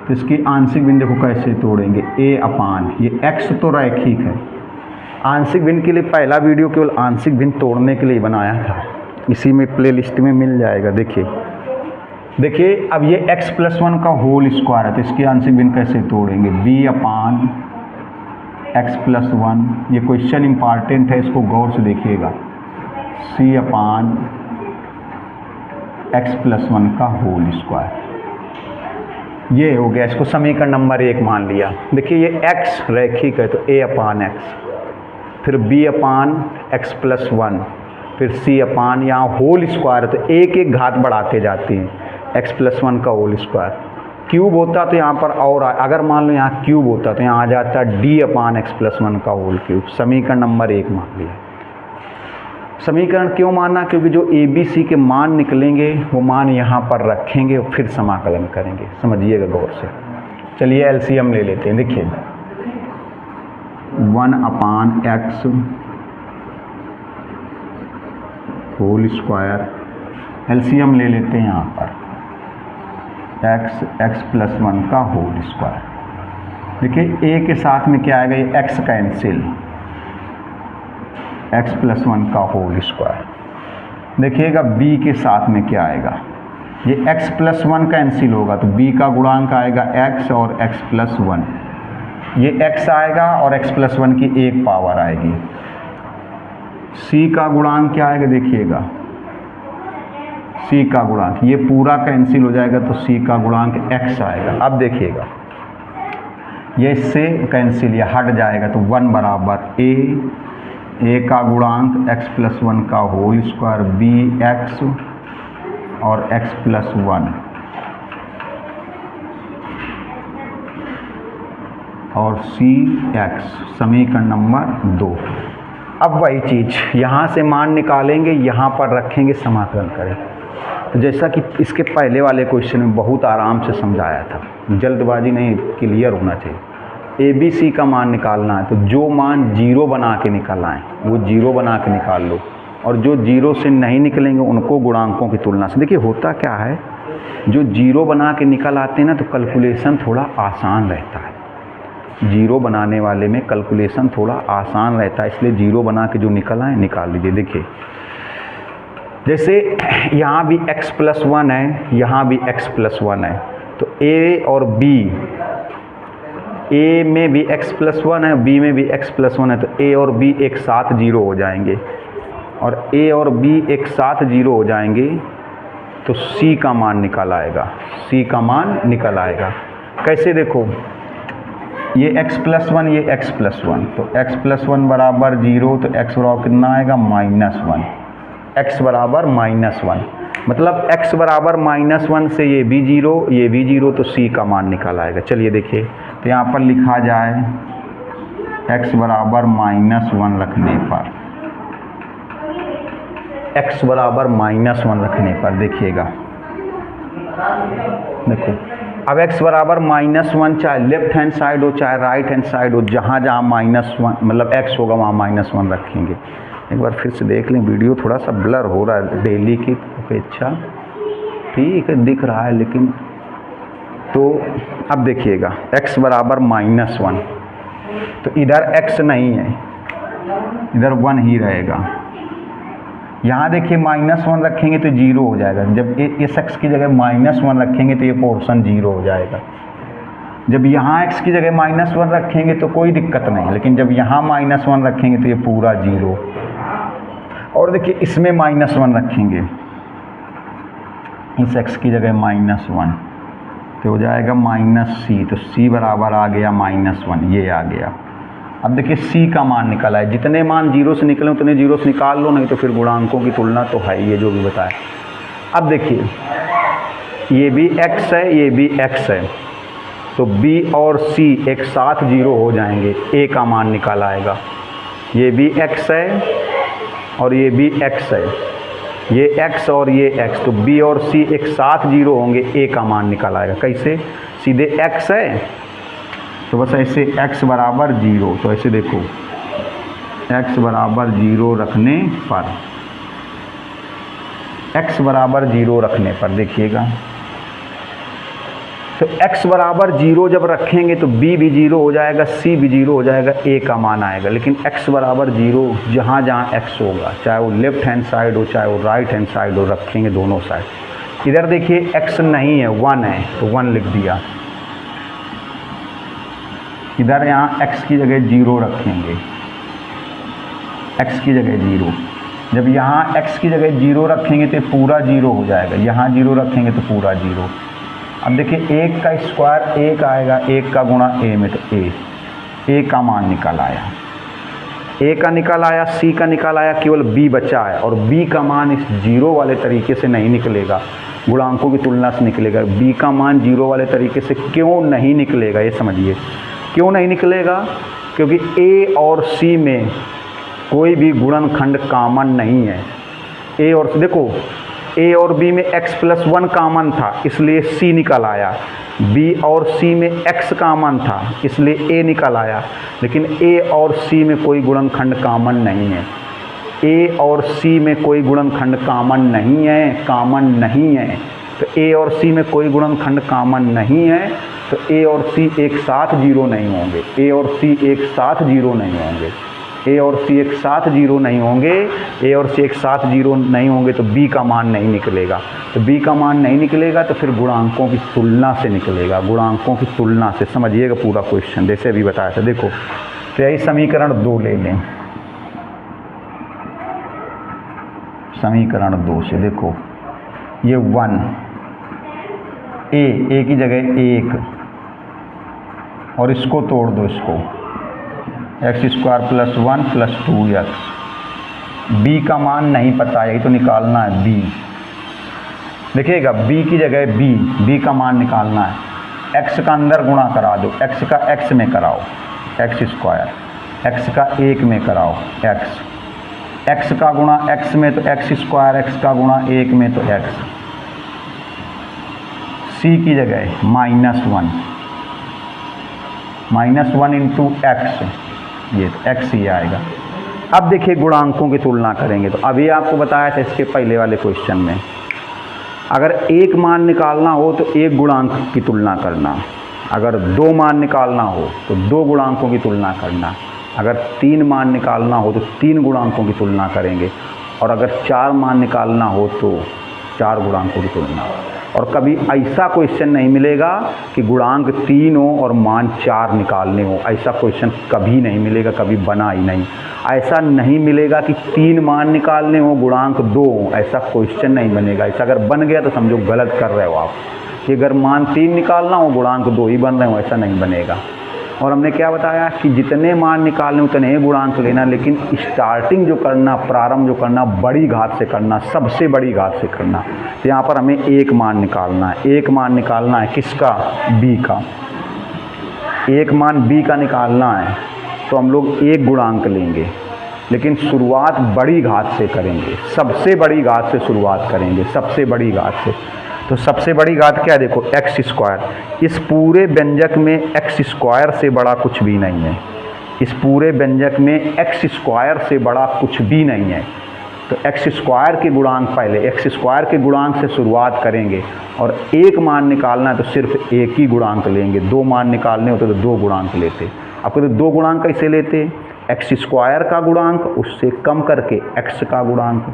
तो इसकी आंशिक भिन्न देखो कैसे तोड़ेंगे, a/, ये x तो रैखिक है। आंशिक भिन्न के लिए पहला वीडियो केवल आंशिक भिन्न तोड़ने के लिए बनाया था, इसी में प्लेलिस्ट में मिल जाएगा। देखिए अब ये x + 1 का होल स्क्वायर है तो इसकी आंशिक भिन्न कैसे तोड़ेंगे, b/x + 1। ये क्वेश्चन इम्पॉर्टेंट है, इसको गौर से देखिएगा। c/x + 1 का होल स्क्वायर, ये हो गया। इसको समीकरण नंबर 1 मान लिया। देखिए ये x रैखिक है तो a/x, फिर b/x + 1, फिर c/, यहाँ होल स्क्वायर है तो एक एक घात बढ़ाते जाते हैं। x + 1 का होल स्क्वायर, क्यूब होता तो यहाँ पर और अगर मान लो यहाँ क्यूब होता तो यहाँ आ जाता d/x + 1 का होल क्यूब। समीकरण नंबर 1 मान लिया। समीकरण क्यों माना, क्योंकि जो ए बी सी के मान निकलेंगे वो मान यहाँ पर रखेंगे और फिर समाकलन करेंगे। समझिएगा गौर से। चलिए एलसीएम ले लेते हैं। देखिए 1/x होल स्क्वायर, एलसीएम ले लेते हैं यहाँ पर x + 1 का होल स्क्वायर। देखिए a के साथ में क्या आएगा, ये x कैंसिल, x प्लस 1 का होल स्क्वायर। देखिएगा b के साथ में क्या आएगा, ये x प्लस 1 कैंसिल होगा तो b का गुणांक आएगा x और x प्लस 1, ये x आएगा और x प्लस 1 की एक पावर आएगी। c का गुणांक क्या आएगा, देखिएगा c का गुणांक, ये पूरा कैंसिल हो जाएगा तो c का गुणांक x आएगा। अब देखिएगा ये इससे कैंसिल, ये हट जाएगा तो 1 बराबर a का गुणांक x प्लस 1 का होल स्क्वायर bx और x प्लस 1 और cx, समीकरण नंबर 2। अब वही चीज़ यहाँ से मान निकालेंगे, यहाँ पर रखेंगे, समाकलन करें। तो जैसा कि इसके पहले वाले क्वेश्चन में बहुत आराम से समझाया था, जल्दबाजी नहीं, क्लियर होना चाहिए। ए बी सी का मान निकालना है तो जो मान जीरो बना के निकल आए वो जीरो बना के निकाल लो, और जो जीरो से नहीं निकलेंगे उनको गुणांकों की तुलना से। देखिए होता क्या है, जो जीरो बना के निकल आते हैं ना तो कैलकुलेशन थोड़ा आसान रहता है। जीरो बनाने वाले में कैलकुलेशन थोड़ा आसान रहता है, इसलिए जीरो बना के जो निकल आए निकाल लीजिए। देखिए जैसे यहाँ भी x प्लस 1 है, यहाँ भी x प्लस 1 है, तो a और b, a में भी x प्लस 1 है, b में भी x प्लस 1 है, तो a और b एक साथ जीरो हो जाएंगे, और a और b एक साथ जीरो हो जाएंगे तो c का मान निकल आएगा, c का मान निकल आएगा। कैसे, देखो ये x प्लस 1, ये x प्लस 1, तो x प्लस 1 बराबर 0, तो x बराबर कितना आएगा, -1, x बराबर -1, मतलब x बराबर -1 से ये भी 0, ये भी 0, तो c का मान निकल आएगा। चलिए देखिए, तो यहाँ पर लिखा जाए x बराबर -1 रखने पर, x बराबर -1 रखने पर देखिएगा, देखो अब x बराबर -1 चाहे लेफ्ट हैंड साइड हो चाहे राइट हैंड साइड हो, जहाँ जहाँ -1 मतलब x होगा वहाँ -1 रखेंगे। एक बार फिर से देख लें, वीडियो थोड़ा सा ब्लर हो रहा है डेली की अपेक्षा, ठीक है दिख रहा है लेकिन, तो अब देखिएगा x बराबर -1, तो इधर x नहीं है, इधर 1 ही रहेगा। यहाँ देखिए -1 रखेंगे तो 0 हो जाएगा, जब इस x की जगह -1 रखेंगे तो ये पोर्शन 0 हो जाएगा। जब यहाँ x की जगह -1 रखेंगे तो कोई दिक्कत नहीं, लेकिन जब यहाँ -1 रखेंगे तो ये पूरा 0। और देखिए इसमें -1 रखेंगे, इस x की जगह -1 तो हो जाएगा -c, तो c बराबर आ गया -1, ये आ गया। अब देखिए c का मान निकला है, जितने मान 0 से निकले उतने 0 से निकाल लो, नहीं तो फिर गुणांकों की तुलना तो है ये जो भी बताया। अब देखिए ये भी x है, ये भी x है, तो b और c एक साथ 0 हो जाएंगे, a का मान निकाल आएगा। ये भी x है और ये भी x है, ये x और ये x, तो b और c एक साथ 0 होंगे, a का मान निकल आएगा। कैसे, सीधे x है तो बस ऐसे x बराबर 0, तो ऐसे देखो x बराबर 0 रखने पर, x बराबर 0 रखने पर देखिएगा, तो x बराबर 0 जब रखेंगे तो b भी 0 हो जाएगा, c भी 0 हो जाएगा, a का मान आएगा। लेकिन x बराबर 0 जहाँ जहाँ x होगा, चाहे वो लेफ्ट हैंड साइड हो चाहे वो राइट हैंड साइड हो, रखेंगे दोनों साइड। इधर देखिए x नहीं है, 1 है, तो 1 लिख दिया। इधर यहाँ x की जगह 0 रखेंगे, x की जगह 0। जब यहाँ x की जगह 0 रखेंगे तो पूरा 0 हो जाएगा, यहाँ 0 रखेंगे तो पूरा 0। अब देखिए 1 का स्क्वायर 1 आएगा, 1 का गुणा a में, तो a का मान निकल आया, a का निकल आया, c का निकल आया, केवल b बचा है। और b का मान इस 0 वाले तरीके से नहीं निकलेगा, गुणांकों की तुलना से निकलेगा। b का मान 0 वाले तरीके से क्यों नहीं निकलेगा, ये समझिए क्यों नहीं निकलेगा, क्योंकि a और c में कोई भी गुणनखंड कॉमन नहीं है। a और देखो a और b में x प्लस 1 कॉमन था इसलिए c निकल आया, b और c में x कॉमन था इसलिए a निकल आया, लेकिन a और c में कोई गुणनखंड कॉमन नहीं है। a और c में कोई गुणनखंड कॉमन नहीं है, तो ए और सी में कोई गुणनखंड कॉमन नहीं है, तो ए और सी एक साथ जीरो नहीं होंगे, ए और सी एक साथ जीरो नहीं होंगे, ए और सी एक साथ जीरो नहीं होंगे, ए और सी एक साथ जीरो नहीं होंगे, तो बी का मान नहीं निकलेगा। तो बी का मान नहीं निकलेगा तो फिर गुणांकों की तुलना से निकलेगा, गुणांकों की तुलना से। समझिएगा पूरा क्वेश्चन, जैसे अभी बताया था। देखो तो यही समीकरण 2 ले लें, समीकरण 2 से देखो ये 1 ए की जगह 1 और इसको तोड़ दो, इसको x square plus 1 plus 2x। B का मान नहीं पता है, यही तो निकालना है बी। देखिएगा बी की जगह बी का मान निकालना है। एक्स का अंदर गुणा करा दो, एक्स का एक्स में कराओ एक्स स्क्वायर, एक्स का 1 में कराओ एक्स का गुणा एक्स में तो एक्स स्क्वायर, एक्स का गुणा 1 में तो एक्स। सी की जगह -1 इंटू एक्स, ये एक्स ही आएगा। अब देखिए गुणांकों की तुलना करेंगे, तो अभी आपको बताया था इसके पहले वाले क्वेश्चन में, अगर एक मान निकालना हो तो एक गुणांक की तुलना करना, अगर 2 मान निकालना हो तो 2 गुणांकों की तुलना करना, अगर 3 मान निकालना हो तो 3 गुणांकों की तुलना करेंगे, और अगर 4 मान निकालना हो तो 4 गुणांकों की तुलना। और कभी ऐसा क्वेश्चन नहीं मिलेगा कि गुणांक 3 हो और मान 4 निकालने हो, ऐसा क्वेश्चन कभी नहीं मिलेगा, कभी बना ही नहीं। ऐसा नहीं मिलेगा कि 3 मान निकालने हो गुणांक 2 हो, ऐसा क्वेश्चन नहीं बनेगा। ऐसा अगर बन गया तो समझो गलत कर रहे हो आप, कि अगर मान 3 निकालना हो गुणांक 2 ही बन रहे हो, ऐसा नहीं बनेगा। और हमने क्या बताया कि जितने मान निकालने उतने ही गुणांक लेना, लेकिन स्टार्टिंग जो करना, प्रारंभ जो करना, बड़ी घात से करना, सबसे बड़ी घात से करना। तो यहाँ पर हमें एक मान निकालना है, एक मान निकालना है किसका? बी का। एक मान बी का निकालना है तो हम लोग एक गुणांक लेंगे, लेकिन शुरुआत बड़ी घात से करेंगे, सबसे बड़ी घात से शुरुआत करेंगे, सबसे बड़ी घात से। तो सबसे बड़ी घात क्या है? देखो एक्स स्क्वायर। इस पूरे व्यंजक में एक्स स्क्वायर से बड़ा कुछ भी नहीं है, इस पूरे व्यंजक में एक्स स्क्वायर से बड़ा कुछ भी नहीं है। तो एक्स स्क्वायर के गुणांक, पहले एक्स स्क्वायर के गुणांक से शुरुआत करेंगे, और एक मान निकालना है तो सिर्फ एक ही गुणांक लेंगे। 2 मान निकालने होते तो 2 गुणांक लेते। आपको तो 2 गुणांक कैसे लेते? एक्स स्क्वायर का गुणांक, उससे कम करके एक्स का गुणांक।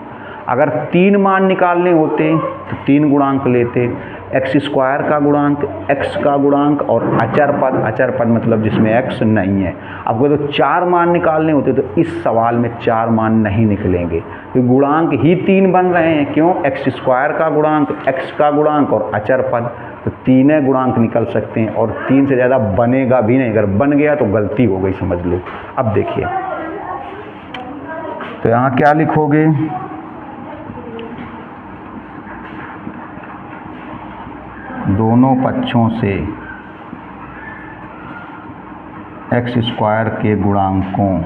अगर 3 मान निकालने होते तो 3 गुणांक लेते, एक्स स्क्वायर का गुणांक, एक्स का गुणांक और अचर पद। अचर पद मतलब जिसमें एक्स नहीं है। आपको तो 4 मान निकालने होते तो इस सवाल में 4 मान नहीं निकलेंगे, तो गुणांक ही 3 बन रहे हैं। क्यों? एक्स स्क्वायर का गुणांक, एक्स का गुणांक और अचर पद, तो 3 गुणांक निकल सकते हैं, और 3 से ज़्यादा बनेगा भी नहीं। अगर बन गया तो गलती हो गई, समझ लो। अब देखिए तो यहाँ क्या लिखोगे? दोनों पक्षों से एक्स स्क्वायर के गुणांकों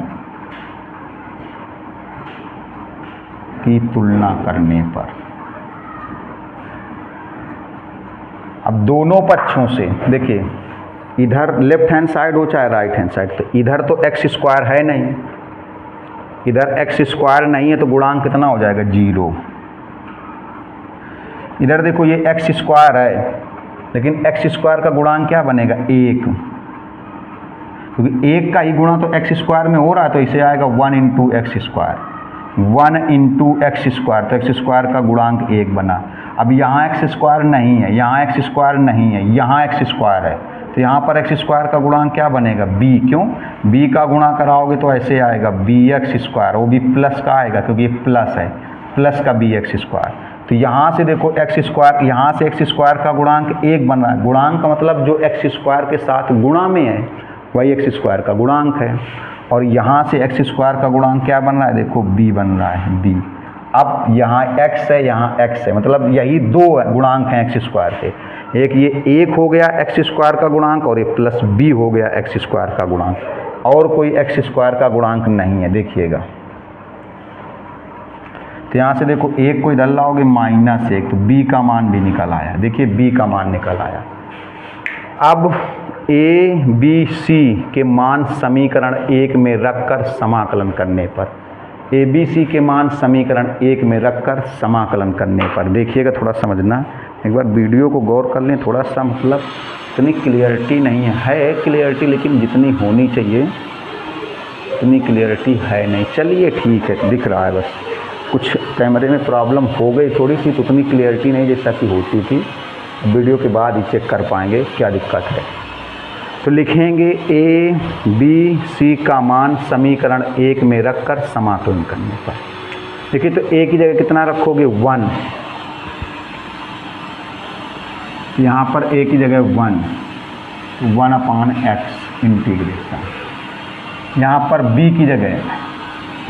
की तुलना करने पर, अब दोनों पक्षों से देखिए, इधर लेफ्ट हैंड साइड हो चाहे राइट हैंड साइड, तो इधर तो एक्स स्क्वायर है नहीं, इधर एक्स स्क्वायर नहीं है, तो गुणांक कितना हो जाएगा? 0। इधर देखो ये एक्स स्क्वायर है, लेकिन एक्स स्क्वायर का गुणांक क्या बनेगा? 1, क्योंकि 1 का ही गुणा तो एक्स स्क्वायर में हो रहा है, तो इसे आएगा 1 into x square, 1 into x square, तो एक्स स्क्वायर का गुणांक 1 बना। अब यहाँ एक्स स्क्वायर नहीं है, यहाँ एक्स स्क्वायर नहीं है, यहाँ एक्स स्क्वायर है, तो यहाँ पर एक्स स्क्वायर का गुणांक क्या बनेगा? b। क्यों? b का गुणा कराओगे तो ऐसे आएगा bx स्क्वायर, वो भी प्लस का आएगा क्योंकि ये प्लस है, प्लस का bx स्क्वायर। तो यहाँ से देखो एक्स स्क्वायर, यहाँ से एक्स स्क्वायर का गुणांक 1 बन रहा है। गुणांक का मतलब जो एक्स स्क्वायर के साथ गुणा में है वही एक्स स्क्वायर का गुणांक है। और यहाँ से एक्स स्क्वायर का गुणांक क्या बन रहा है? देखो b बन रहा है, b। अब यहाँ x है, यहाँ x है, मतलब यही 2 गुणांक हैं एक्स स्क्वायर के। एक ये 1 हो गया एक्स स्क्वायर का गुणांक, और ये प्लस b हो गया एक्स स्क्वायर का गुणांक, और कोई एक्स स्क्वायर का गुणांक नहीं है। देखिएगा तो यहाँ से देखो 1 को इधर लाओगे -1, तो b का मान भी निकल आया। देखिए b का मान निकल आया। अब a b c के मान समीकरण 1 में रखकर समाकलन करने पर, a b c के मान समीकरण 1 में रखकर समाकलन करने पर, देखिएगा थोड़ा समझना, एक बार वीडियो को गौर कर लें थोड़ा सा, मतलब इतनी क्लियरिटी नहीं है क्लियरिटी, लेकिन जितनी होनी चाहिए उतनी क्लियरिटी है नहीं। चलिए ठीक है, दिख रहा है, बस कुछ कैमरे में प्रॉब्लम हो गई थोड़ी सी, तो उतनी क्लियरिटी नहीं जैसा कि होती थी। वीडियो के बाद ही चेक कर पाएंगे क्या दिक्कत है। तो लिखेंगे ए बी सी का मान समीकरण 1 में रख कर समाकलन करने पर। देखिए तो ए की जगह कितना रखोगे 1, यहाँ पर ए की जगह 1/x इंटीग्रेशन। यहाँ पर b की जगह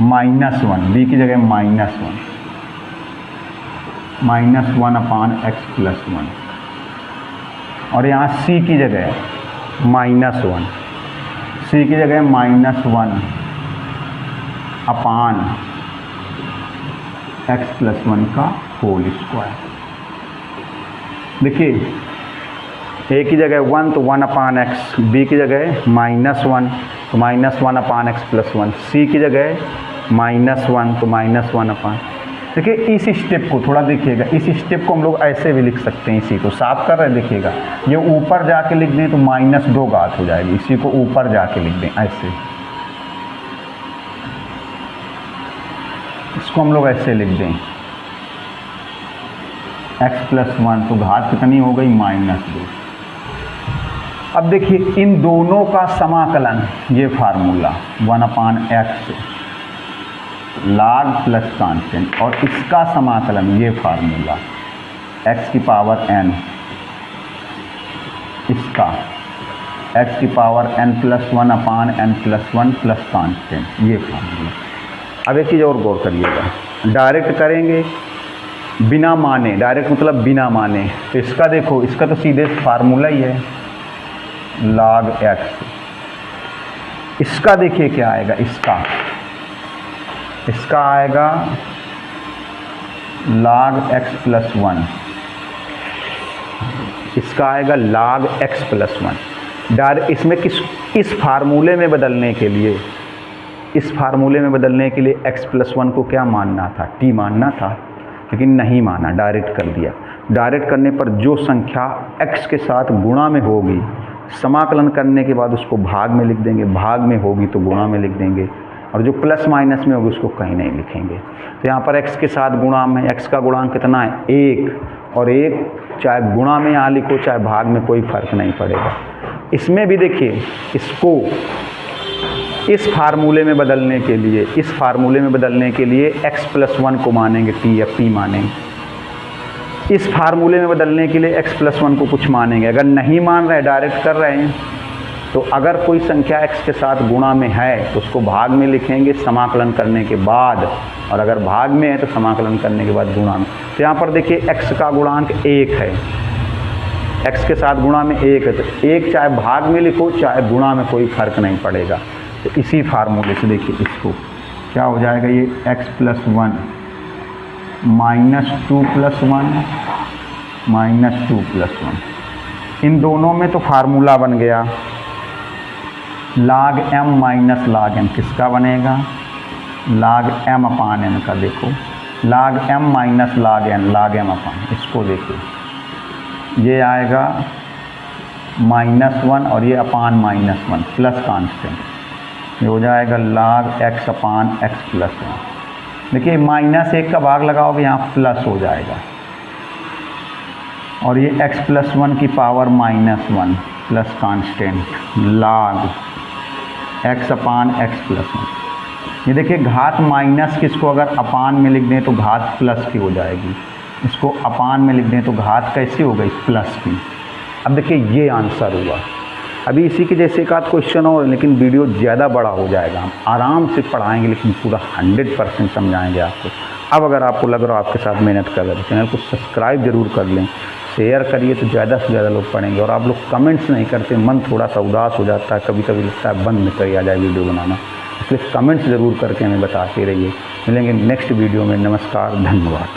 -1, b की जगह -1/x + 1, और यहाँ c की जगह -1, c की जगह -1/x + 1 का होल स्क्वायर। देखिए a की जगह 1 तो 1/x, b की जगह -1 तो -1/x + 1, c की जगह -1 तो -1/। देखिए इस स्टेप को थोड़ा देखिएगा, इस स्टेप को हम लोग ऐसे भी लिख सकते हैं, इसी को साफ कर रहे हैं, देखिएगा ये ऊपर जाके लिख दें तो -2 घात हो जाएगी, इसी को ऊपर जाके लिख दें ऐसे, इसको हम लोग ऐसे लिख दें x + 1 तो घात कितनी हो गई -2। अब देखिए इन दोनों का समाकलन, ये formula 1/x log plus constant, और इसका समाकलन ये फार्मूला x की पावर n, इसका x की power n + 1/n + 1 plus constant, ये फार्मूला। अब एक चीज़ और गौर करिएगा, डायरेक्ट करेंगे बिना माने, डायरेक्ट मतलब बिना माने, तो इसका देखो, इसका तो सीधे फार्मूला ही है log x। इसका देखिए क्या आएगा, इसका आएगा log x + 1, इसका आएगा log x + 1। डायरेक्ट इसमें इस फार्मूले में बदलने के लिए, x + 1 को क्या मानना था, t मानना था, लेकिन नहीं माना, डायरेक्ट कर दिया। डायरेक्ट करने पर जो संख्या x के साथ गुणा में होगी, समाकलन करने के बाद उसको भाग में लिख देंगे, भाग में होगी तो गुणा में लिख देंगे, और जो प्लस माइनस में होगी उसको कहीं नहीं लिखेंगे। तो यहाँ पर x के साथ गुणा में, x का गुणांक कितना है 1, और 1 चाहे गुणा में यहाँ लिखो चाहे भाग में, कोई फर्क नहीं पड़ेगा। इसमें भी देखिए, इसको इस फार्मूले में बदलने के लिए, x + 1 को मानेंगे t या p मानेंगे, इस फार्मूले में बदलने के लिए x + 1 को कुछ मानेंगे। अगर नहीं मान रहे, डायरेक्ट कर रहे हैं, तो अगर कोई संख्या x के साथ गुणा में है तो उसको भाग में लिखेंगे समाकलन करने के बाद, और अगर भाग में है तो समाकलन करने के बाद गुणा में। तो यहाँ पर देखिए x का गुणांक 1 है, x के साथ गुणा में 1 है, तो 1 चाहे भाग में लिखो चाहे गुणा में, कोई फर्क नहीं पड़ेगा। तो इसी फार्मूले से देखिए इसको क्या हो जाएगा, ये x + 1 -2 + 1 इन दोनों में तो फार्मूला बन गया log m - log n, किसका बनेगा log m/n का। देखो log m - log n, log m/n, इसको देखो ये आएगा -1 और ये अपान -1 प्लस कांस्टेंट, ये हो जाएगा log x/x + 1। देखिए -1 का भाग लगाओगे यहाँ प्लस हो जाएगा, और ये x + 1 की power -1 plus constant log x/x + 1। ये देखिए घात माइनस की, इसको अगर अपान में लिख दें तो घात प्लस की हो जाएगी, इसको अपान में लिख दें तो घात कैसी हो गई प्लस की। अब देखिए ये आंसर हुआ। अभी इसी के जैसे एक आध क्वेश्चन और, लेकिन वीडियो ज़्यादा बड़ा हो जाएगा, हम आराम से पढ़ाएंगे लेकिन पूरा 100% समझाएंगे आपको। अब अगर आपको लग रहा हो आपके साथ मेहनत कर रहे हैं, चैनल को सब्सक्राइब जरूर कर लें, शेयर करिए तो ज़्यादा से ज़्यादा लोग पढ़ेंगे। और आप लोग कमेंट्स नहीं करते, मन थोड़ा सा उदास हो जाता है, कभी कभी लगता है बंद कर आ जाए वीडियो बनाना, इसलिए कमेंट्स ज़रूर करके हमें बताते रहिए। मिलेंगे नेक्स्ट वीडियो में, नमस्कार, धन्यवाद।